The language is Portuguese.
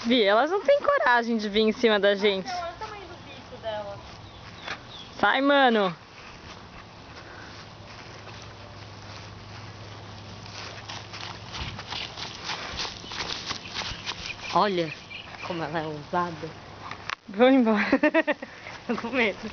Vi, elas não têm coragem de vir em cima da gente. Não, olha o tamanho do bico dela. Sai, mano. Olha como ela é ousada. Vou embora. Tô com medo.